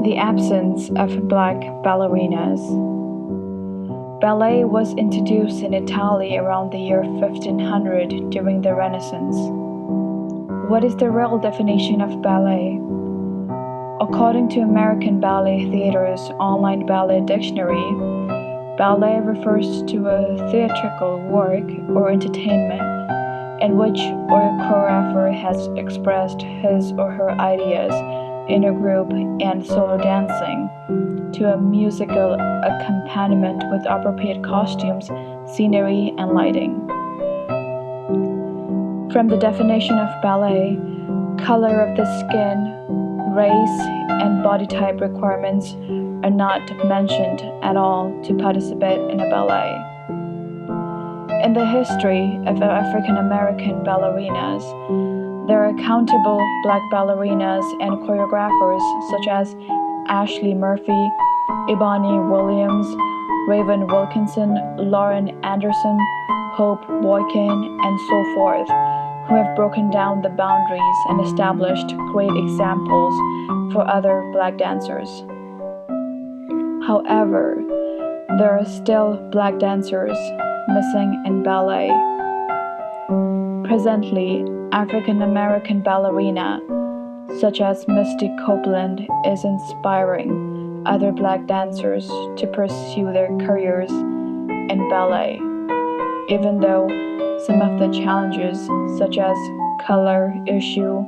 The absence of black ballerinas. Ballet was introduced in Italy around the year 1500 during the Renaissance. What is the real definition of ballet? According to American Ballet Theater's online ballet dictionary, ballet refers to a theatrical work or entertainment in which a choreographer has expressed his or her ideas in a group and solo dancing to a musical accompaniment with appropriate costumes, scenery, and lighting. From the definition of ballet, color of the skin, race, and body type requirements are not mentioned at all to participate in a ballet. In the history of African American ballerinas, there are countable black ballerinas and choreographers such as Ashley Murphy, Ebony Williams, Raven Wilkinson, Lauren Anderson, Hope Boykin, and so forth, who have broken down the boundaries and established great examples for other black dancers. However, there are still black dancers missing in ballet. Presently, African American ballerina such as Misty Copeland is inspiring other black dancers to pursue their careers in ballet, even though some of the challenges such as color issue,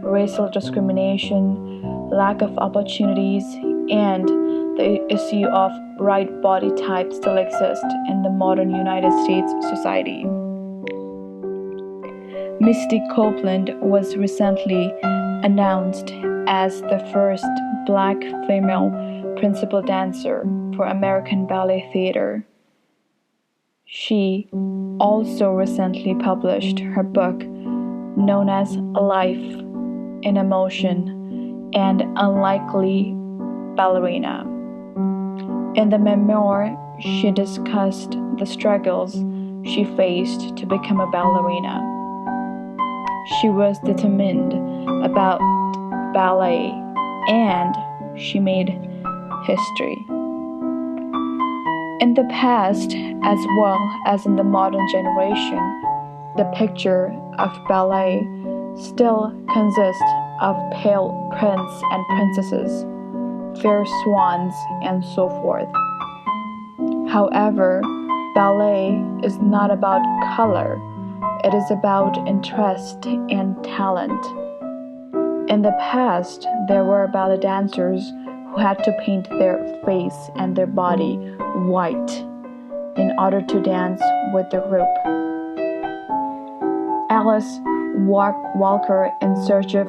racial discrimination, lack of opportunities, and the issue of right body type still exist in the modern United States society. Misty Copeland was recently announced as the first black female principal dancer for American Ballet Theater. She also recently published her book known as Life in Emotion and Unlikely Ballerina. In the memoir, she discussed the struggles she faced to become a ballerina. She was determined about ballet and she made history. In the past, as well as in the modern generation, the picture of ballet still consists of pale princes and princesses, fair swans, and so forth. However, ballet is not about color, it is about interest and talent. In the past, there were ballet dancers who had to paint their face and their body white in order to dance with the group. Alice Walker in Search of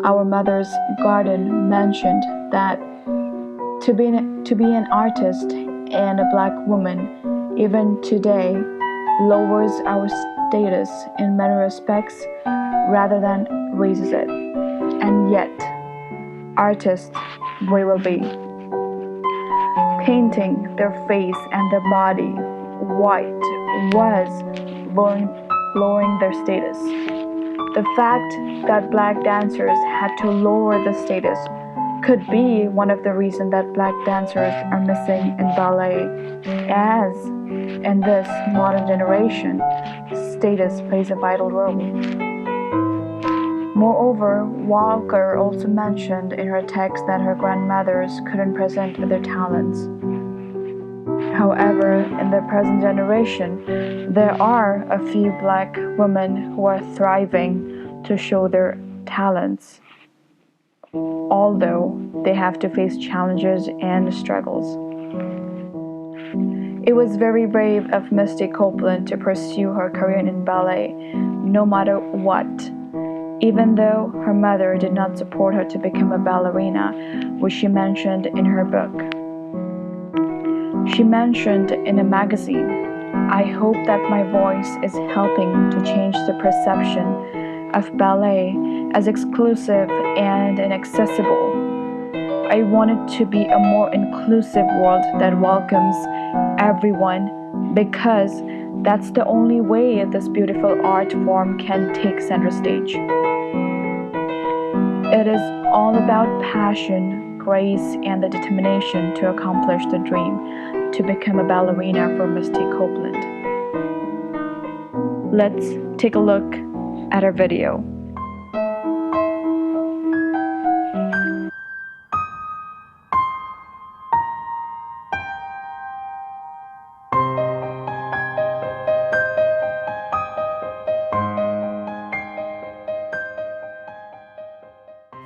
Our Mother's Garden mentioned that to be an artist and a black woman, even today, lowers our status in many respects rather than raises it. And yet, artists we will be. Painting their face and their body white was lowering their status. The fact that black dancers had to lower the status could be one of the reasons that black dancers are missing in ballet, as in this modern generation, status plays a vital role. Moreover, Walker also mentioned in her text that her grandmothers couldn't present their talents. However, in the present generation, there are a few black women who are thriving to show their talents, although they have to face challenges and struggles. It was very brave of Misty Copeland to pursue her career in ballet, no matter what, even though her mother did not support her to become a ballerina, which she mentioned in her book. She mentioned in a magazine, "I hope that my voice is helping to change the perception of ballet as exclusive and inaccessible. I want it to be a more inclusive world that welcomes everyone, because that's the only way this beautiful art form can take center stage. It is all about passion, grace and the determination to accomplish the dream to become a ballerina for Misty Copeland. Let's take a look at her video.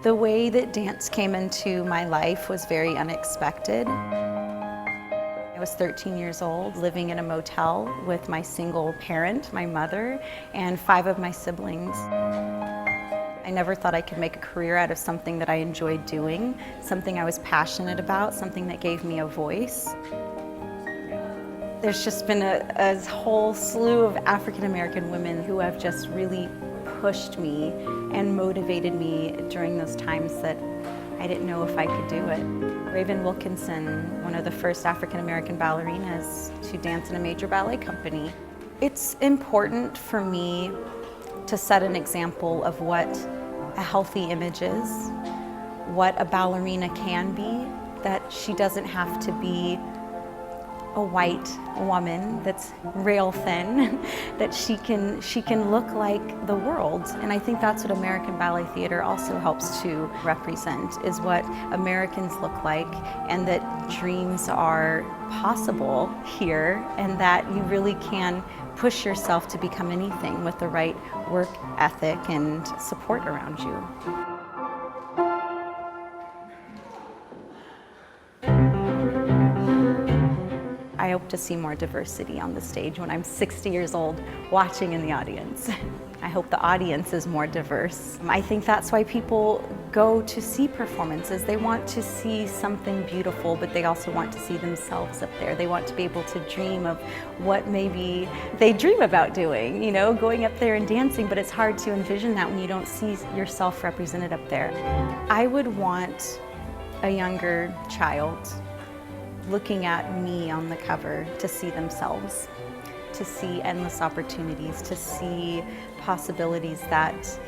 The way that dance came into my life was very unexpected. I was 13 years old, living in a motel with my single parent, my mother, and 5 of my siblings. I never thought I could make a career out of something that I enjoyed doing, something I was passionate about, something that gave me a voice. There's just been a whole slew of African American women who have just really pushed me and motivated me during those times that I didn't know if I could do it. Raven Wilkinson, one of the first African American ballerinas to dance in a major ballet company. It's important for me to set an example of what a healthy image is, what a ballerina can be, that she doesn't have to be a white woman that's rail thin, that she can look like the world. And I think that's what American Ballet Theater also helps to represent, is what Americans look like, and that dreams are possible here, and that you really can push yourself to become anything with the right work ethic and support around you. I hope to see more diversity on the stage when I'm 60 years old, watching in the audience. I hope the audience is more diverse. I think that's why people go to see performances. They want to see something beautiful, but they also want to see themselves up there. They want to be able to dream of what maybe they dream about doing, you know, going up there and dancing, but it's hard to envision that when you don't see yourself represented up there. I would want a younger child looking at me on the cover to see themselves, to see endless opportunities, to see possibilities that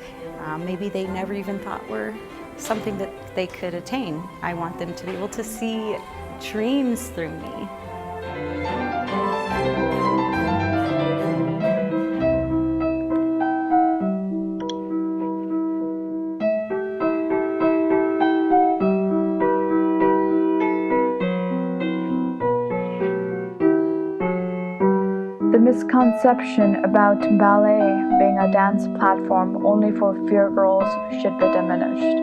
maybe they never even thought were something that they could attain. I want them to be able to see dreams through me. The misconception about ballet being a dance platform only for fair girls should be diminished.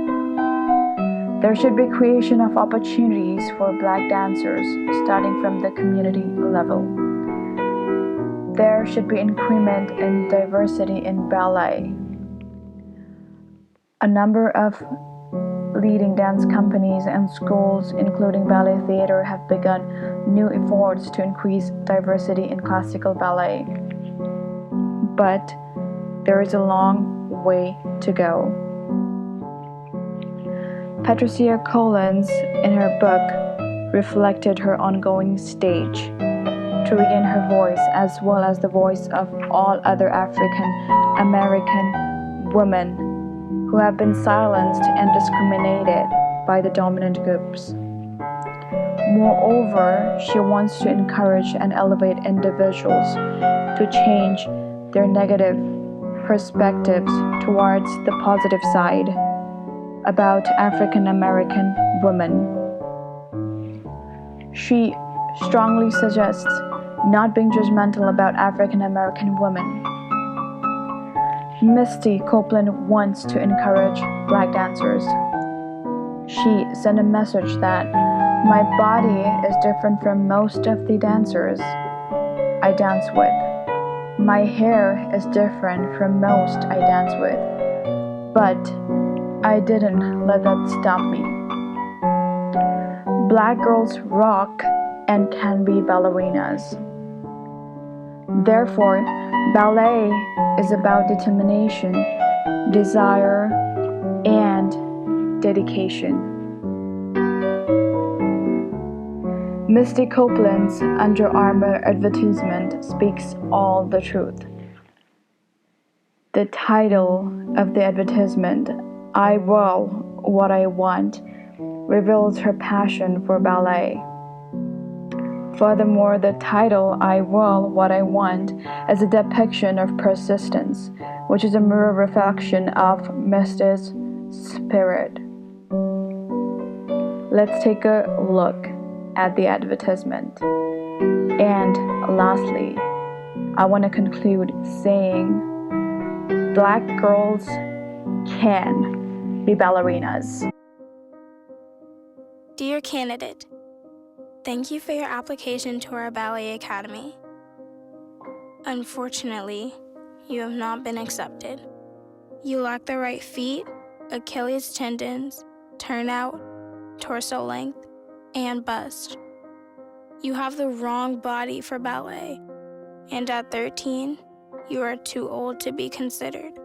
There should be creation of opportunities for Black dancers starting from the community level. There should be increment in diversity in ballet. A number of leading dance companies and schools, including ballet theater, have begun new efforts to increase diversity in classical ballet. But there is a long way to go. Patricia Collins, in her book, reflected her ongoing stage to regain her voice as well as the voice of all other African American women who have been silenced and discriminated by the dominant groups. Moreover, she wants to encourage and elevate individuals to change their negative perspectives towards the positive side about African American women. She strongly suggests not being judgmental about African American women. Misty Copeland wants to encourage Black dancers. She sent a message that my body is different from most of the dancers I dance with. My hair is different from most I dance with. But I didn't let that stop me. Black girls rock and can be ballerinas. Therefore, ballet is about determination, desire, and dedication. Misty Copeland's Under Armour advertisement speaks all the truth. The title of the advertisement, I Will What I Want, reveals her passion for ballet. Furthermore, the title, I Will What I Want, is a depiction of persistence, which is a mirror reflection of Mista's spirit. Let's take a look at the advertisement. And lastly, I want to conclude saying Black girls can be ballerinas. Dear candidate, thank you for your application to our ballet academy. Unfortunately, you have not been accepted. You lack the right feet, Achilles tendons, turnout, torso length, and bust. You have the wrong body for ballet, and at 13, you are too old to be considered.